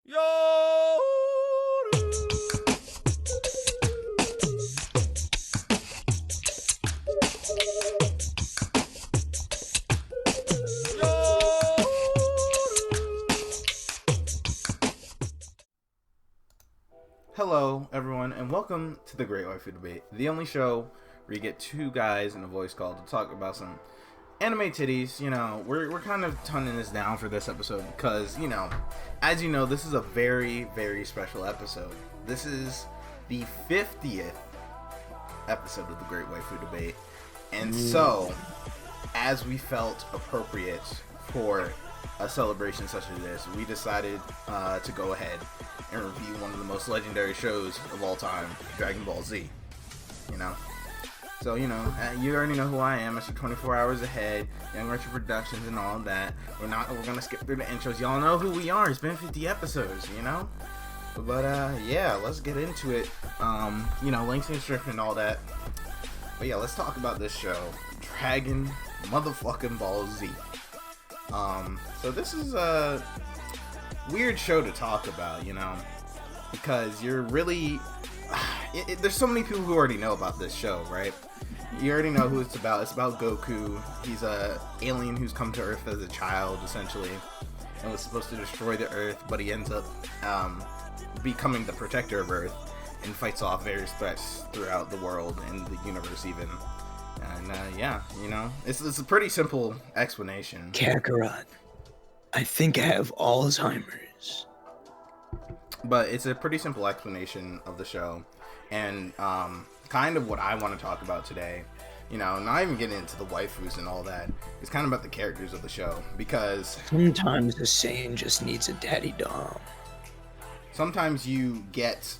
Yo! Hello, everyone, and welcome to the Great Waifu Debate, the only show where you get two guys in a voice call to talk about some anime titties. You know, we're kind of toning this down for this episode because, you know, as you know, this is a very, very special episode. This is the 50th episode of the Great Waifu Debate, and so, as we felt appropriate for a celebration such as this, we decided to go ahead and review one of the most legendary shows of all time, Dragon Ball Z. You know? So, you know, you already know who I am, Mr. 24 Hours Ahead, Young Richard Productions and all of that. We're gonna skip through the intros. Y'all know who we are. It's been 50 episodes, you know? But, yeah, let's get into it. You know, links in the description and all that. But yeah, let's talk about this show, Dragon motherfucking Ball Z. So this is a weird show to talk about, you know, because you're really there's so many people who already know about this show, right? You already know who it's about. It's about Goku. He's a alien who's come to Earth as a child, essentially, and was supposed to destroy the Earth, but he ends up becoming the protector of Earth and fights off various threats throughout the world and the universe even. And yeah, you know, it's a pretty simple explanation. Kakarot, I think I have Alzheimer's. But it's a pretty simple explanation of the show, and kind of what I want to talk about today. You know, not even getting into the waifus and all that. It's kind of about the characters of the show, because sometimes a Saiyan just needs a daddy dom. Sometimes you get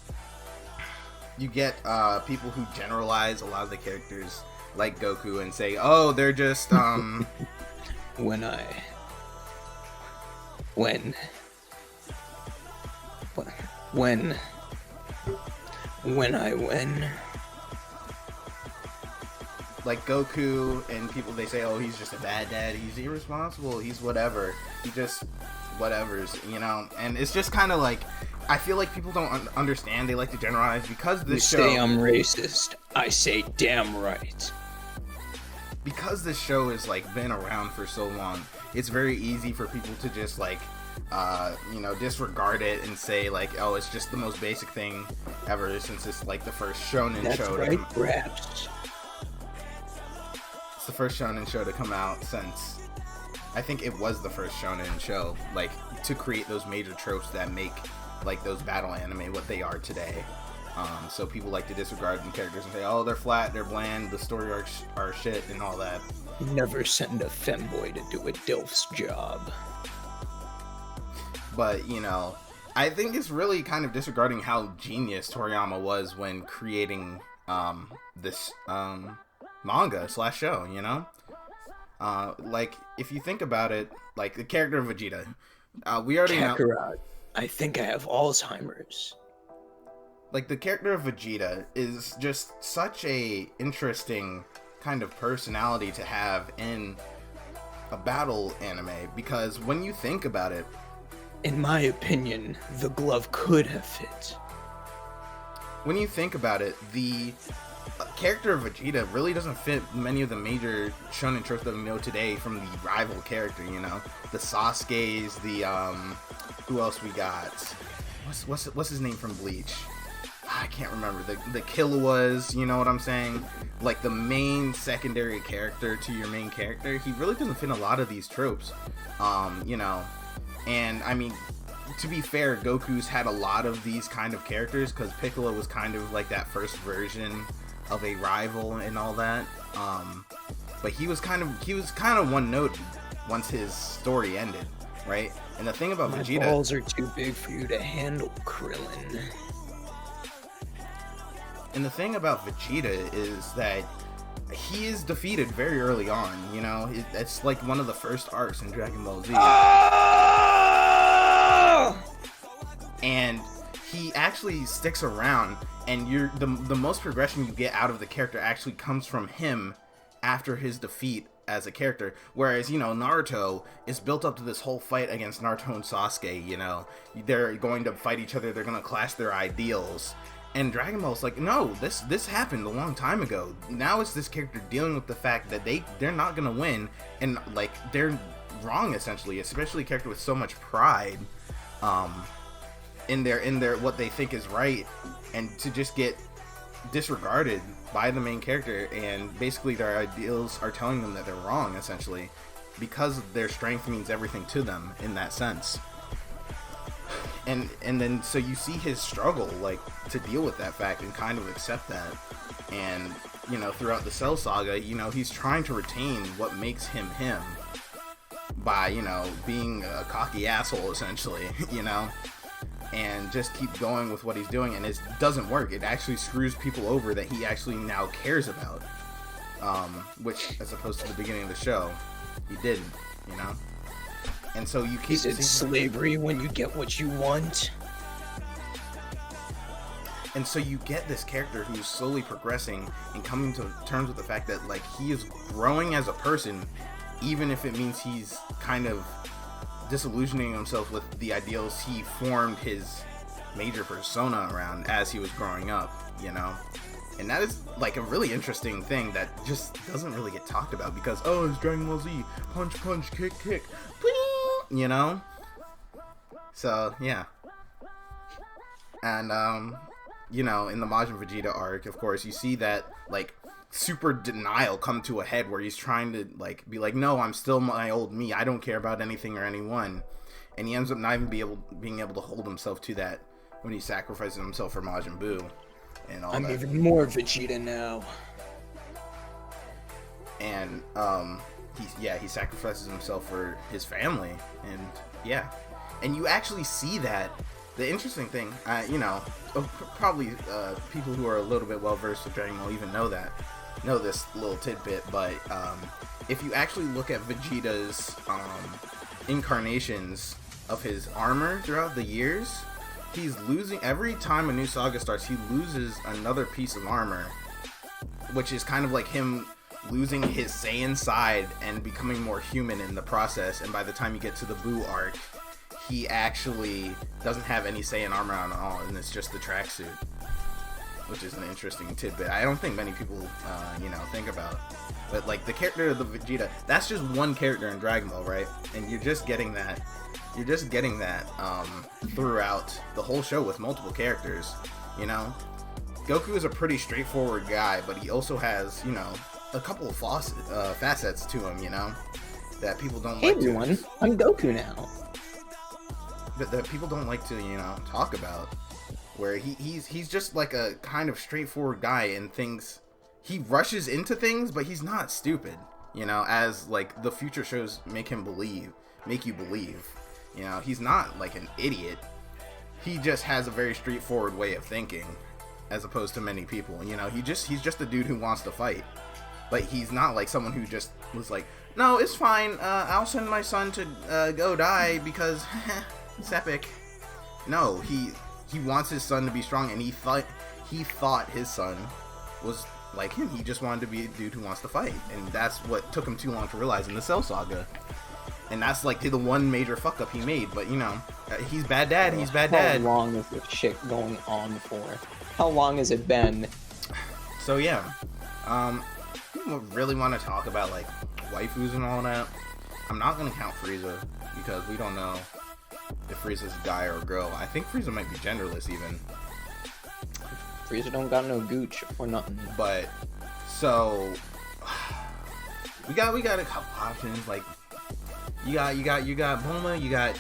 people who generalize a lot of the characters, like Goku, and say, oh, they're just When I win, like Goku, and people, they say, oh, he's just a bad dad, he's irresponsible, he's whatever, he just whatever's, you know. And it's just kind of like, I feel like people don't understand. They like to generalize because this show. You say I'm racist, I say damn right. Because this show has like been around for so long, it's very easy for people to just like you know, disregard it and say like, oh, it's just the most basic thing ever, since it's like the first shonen show. That's right, perhaps. It's the first shonen show to come out since, I think it was the first shonen show, like, to create those major tropes that make like those battle anime what they are today. So people like to disregard the characters and say, oh, they're flat, they're bland, the story arcs are shit and all that. Never send a femboy to do a DILF's job. But, you know, I think it's really kind of disregarding how genius Toriyama was when creating this manga / show, you know? Like, if you think about it, like the character of Vegeta, we already know. Kakarot, I think I have Alzheimer's. Like, the character of Vegeta is just such a interesting kind of personality to have in a battle anime, because when you think about it, in my opinion, the glove could have fit. When you think about it, the character of Vegeta really doesn't fit many of the major shonen tropes that we know today from the rival character, you know? The Sasuke's, the, who else we got? What's his name from Bleach? I can't remember. The Killuas, you know what I'm saying? Like, the main secondary character to your main character, he really doesn't fit a lot of these tropes, you know? And, I mean, to be fair, Goku's had a lot of these kind of characters, because Piccolo was kind of like that first version of a rival and all that. But he was kind of one note once his story ended, right? And the thing about Vegeta, my balls are too big for you to handle, Krillin. And the thing about Vegeta is that he is defeated very early on, you know? It's like one of the first arcs in Dragon Ball Z. And he actually sticks around, and the most progression you get out of the character actually comes from him after his defeat as a character. Whereas, you know, Naruto is built up to this whole fight against Naruto and Sasuke, you know. They're going to fight each other, they're going to clash their ideals. And Dragon Ball's like, no, this happened a long time ago. Now it's this character dealing with the fact that they're not going to win, and, like, they're wrong, essentially, especially a character with so much pride in their what they think is right, and to just get disregarded by the main character, and basically their ideals are telling them that they're wrong, essentially, because their strength means everything to them in that sense. And then so you see his struggle, like, to deal with that fact and kind of accept that. And, you know, throughout the Cell Saga, you know, he's trying to retain what makes him him by, you know, being a cocky asshole, essentially, you know, and just keep going with what he's doing. And it doesn't work. It actually screws people over that he actually now cares about, which, as opposed to the beginning of the show, he didn't, you know. And so you keep Is it slavery when you get what you want? And so you get this character who's slowly progressing and coming to terms with the fact that, like, he is growing as a person, even if it means he's kind of disillusioning himself with the ideals he formed his major persona around as he was growing up, you know. And that is, like, a really interesting thing that just doesn't really get talked about, because, oh, it's Dragon Ball Z, punch, punch, kick, kick, you know? So, yeah. And, you know, in the Majin Vegeta arc, of course, you see that, like, super denial come to a head where he's trying to, like, be like, no, I'm still my old me, I don't care about anything or anyone. And he ends up not even being able to hold himself to that when he sacrifices himself for Majin Buu. And all I'm that. even more Vegeta now. And he sacrifices himself for his family, and yeah, and you actually see that. The interesting thing, you know, probably people who are a little bit well versed with Dragon Ball even know this little tidbit, but if you actually look at Vegeta's incarnations of his armor throughout the years, he's losing every time a new saga starts. He loses another piece of armor, which is kind of like him losing his Saiyan side and becoming more human in the process. And by the time you get to the Buu arc, he actually doesn't have any Saiyan armor on at all, and it's just the tracksuit, which is an interesting tidbit. I don't think many people, you know, think about. But, like, the character of the Vegeta, that's just one character in Dragon Ball, right? And you're just getting that. You're just getting that throughout the whole show with multiple characters, you know? Goku is a pretty straightforward guy, but he also has, you know, a couple of facets to him, you know? That people don't like to... everyone, I'm Goku now. That people don't like to, you know, talk about. Where he's just like a kind of straightforward guy, and things... He rushes into things, but he's not stupid, you know? As, like, the future shows make you believe. You know, he's not like an idiot. He just has a very straightforward way of thinking, as opposed to many people. You know, he's just a dude who wants to fight. But he's not like someone who just was like, no, it's fine. I'll send my son to go die because it's epic. No, he wants his son to be strong, and he thought his son was like him. He just wanted to be a dude who wants to fight, and that's what took him too long to realize in the Cell Saga. And that's, like, the one major fuck up he made. But, you know, he's bad dad. He's bad dad. How long is this shit going on for? How long has it been? So, yeah. People really want to talk about, like, waifus and all that. I'm not going to count Frieza, because we don't know if Frieza's a guy or a girl. I think Frieza might be genderless, even. Frieza don't got no gooch or nothing. But, so... We got a couple options, like... You got Bulma, you got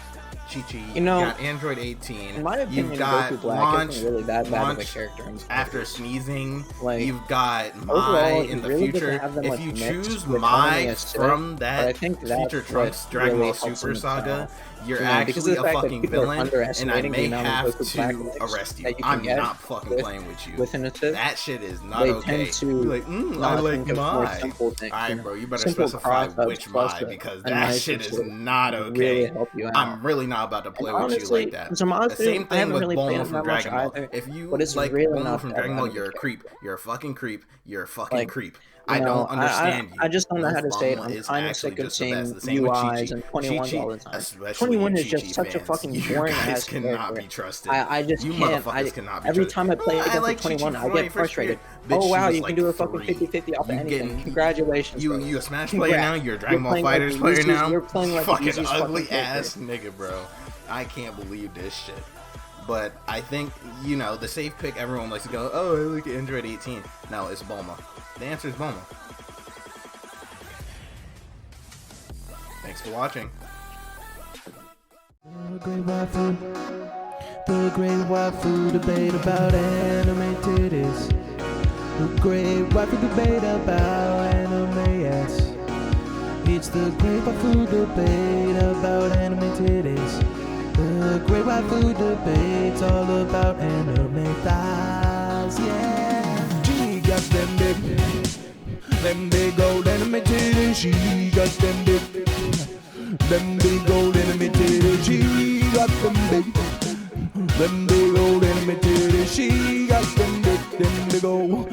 Chi-Chi, you got Android 18, in my opinion, you've got Goku Black Launch, isn't really that bad of a character after sneezing, like, you've got overall, Mai in the really future. them, If like, you mixed choose with Mai Acidic, from that future that's Trunks what Dragon really Ball helps Super him Saga, you're because actually of the a fact that fucking people are villain, and I underestimating may the amount have of Goku to Black arrest you. that you I'm can not fucking get playing with you. with an assist. That shit is not They okay. tend to Be like, I like Mai. Alright, bro, you better simple specify cross-ups which plus Mai, because a that nice shit is assist not really okay. help you out. I'm really not about to play And with you honestly, like that. so The same I thing haven't with really played Bulma it from that much Dragon Ball. either, If you but it's like really Bulma not from that Dragon bad Ball, of a you're a character. creep. You're a fucking creep. You're a fucking Like, creep. I don't understand you. I just don't know Milf how to say it. Bulma I'm is kind of actually sick of just the seeing best. The same with UIs Chi-Chi. and 21s all the time. Especially 21 you is just Chi-Chi such a fans. fucking You boring guys ass cannot character. be trusted. I just you can't. motherfuckers cannot be Every trusted. time I play against like a 21, Chi-Chi I from when get first appeared. frustrated. Bitch, Oh wow, was you like can do a fucking 3. 50-50 off of You anything. getting Congratulations, bro. you a Smash player Congrats. now? You're a Dragon Ball playing like Fighters the player easiest- now? You're playing like the Fucking easiest ugly fucking character. ass nigga, bro. I can't believe this shit. But I think, the safe pick, everyone likes to go, oh, I like Android 18. No, it's Bulma. The answer is Bulma. Thanks for watching. The Great Waifu Debate about anime titties. The Great Waifu Debate about anime, yes. It's the Great Waifu Debate about anime titties. The Great Waifu Debate's all about anime thighs, yeah. She got them big old anime titties. She got them big old anime titties. She got them big old anime titties. She got them big old